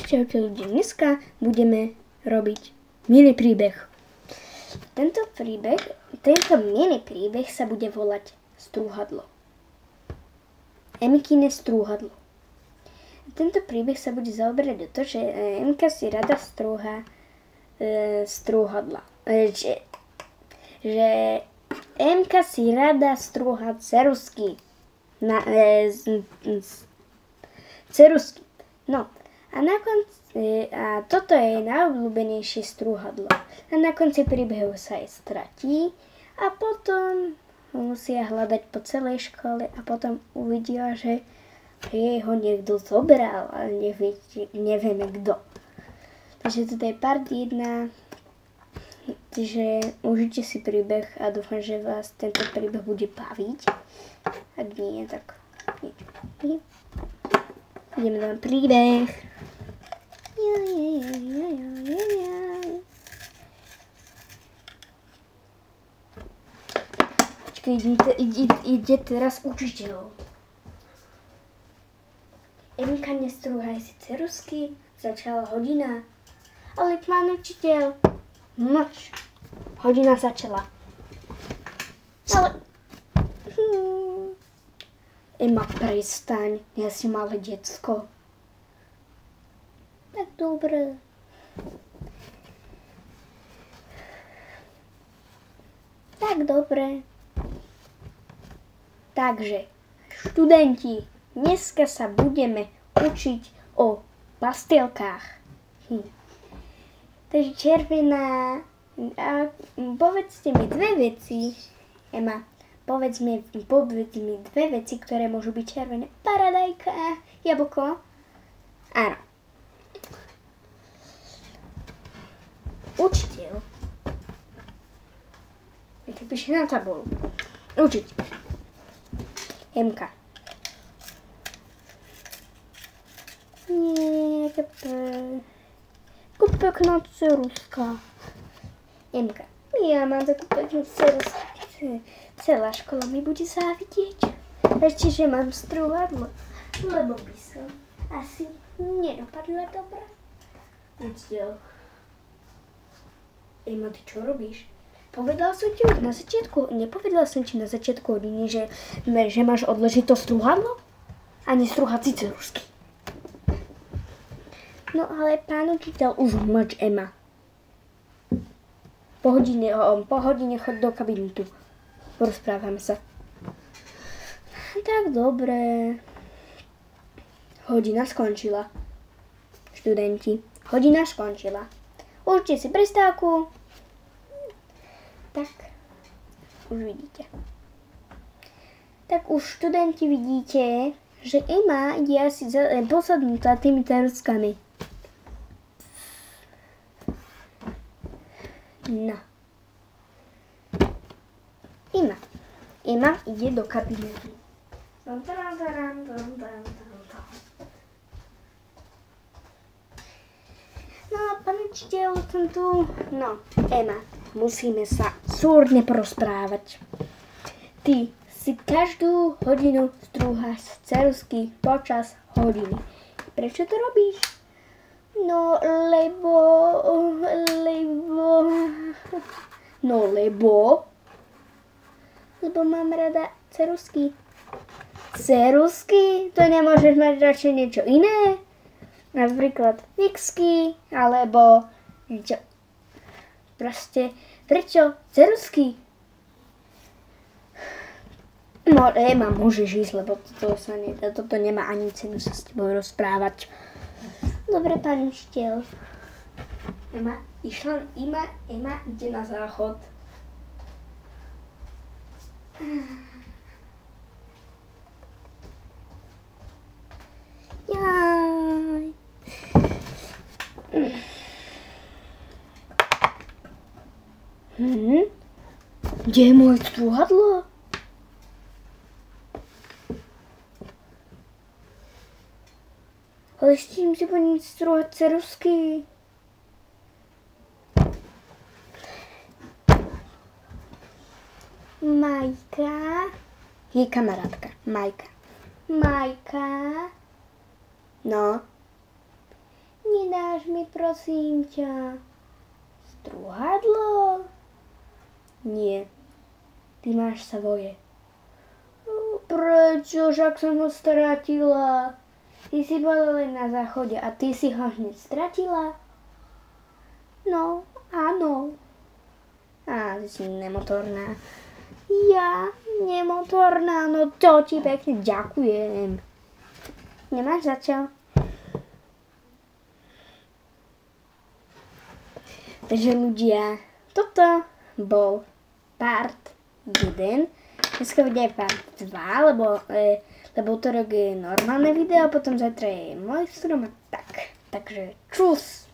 Čaute ľudia, dneska budeme robiť mini príbeh. Tento mini príbeh sa bude volať Strúhadlo. Emkine strúhadlo. Tento príbeh sa bude zaoberať o to, že Emka si rada strúha strúhadla. Že Emka si rada strúha ceruzky. Ceruzky. No. A toto je najobľúbenejšie strúhadlo. A na konci príbehu sa aj stratí a potom musia hľadať po celej škole a potom uvidia, že jej ho niekto zobral, ale nevieme kto. Takže toto je part 1. Takže užite si príbeh a dúfam, že vás tento príbeh bude baviť. Ak nie, tak nič. Ideme na príbeh. Počkej, ide teraz učiteľ. Emka, nestrúhaj si ceruzky, začala hodina. Ale pán učiteľ, mlč, hodina začala. Ale... Ema, prestaň, ja si malé decko. Tak dobre. Tak dobre. Takže, študenti, dneska sa budeme učiť o pastelkách. Takže červená. A povedzte mi dve veci, Ema. Povedz mi dve veci, ktoré môžu byť červené. Paradajka, jablko. Áno. Učiteľ. To píše na tabulu. Učiteľ. Emka. Nie, takú pekná ceruzka. Emka. Ja mám takú peknú ceruzku. Celá škola mi bude závidieť. Ešte, že mám strúhadlo. Lebo by som asi nedopadla dobre. Učiteľ. Ema, ty čo robíš? Nepovedala som ti na začiatku hodiny, že máš odložiť to strúhadlo? A nestrúhať si ceruzky. No ale pán učiteľ, už mlč, Ema. Po hodine choď do kabinetu. Porozprávame sa. Tak dobre. Hodina skončila. Študenti, hodina skončila. Užite si prestávku. Tak, už vidíte. Tak už študenti vidíte, že Ema je asi posadnutá tými ceruzkami. No. Ema ide do kabinetu. No, pán učiteľ, som tu. No, Ema, musíme sa súrne porozprávať. Ty si každú hodinu strúhaš ceruzky počas hodiny. Prečo to robíš? No, lebo mám rada ceruzky. Ceruzky? To nemôžeš mať radšej niečo iné? Napríklad fixky, alebo niečo. Proste, prečo ceruzky? No, Ema, môžeš ísť, lebo toto nemá ani cenu sa s tebou rozprávať. Dobre, pán učiteľ. Ema ide na záchod. Jaj. Kde je moje strúhadlo? Ale s tým si budem strúhať ceruzky. Majka. Jej kamarátka. Majka. No. Nie Nedáš mi prosím ťa strúhadlo? Nie, ty máš svoje. Prečo, však som ho stratila? Ty si bola len na záchode a ty si ho hneď stratila? No, áno. Á, ty si nemotorná. Ja, nemotorná, no to ti pekne ďakujem. Nemáš za čo? Takže ľudia, toto bol part 1. Dneska bude part 2, lebo útorok je normálne video, potom zajtra je môj strom a tak. Takže čus!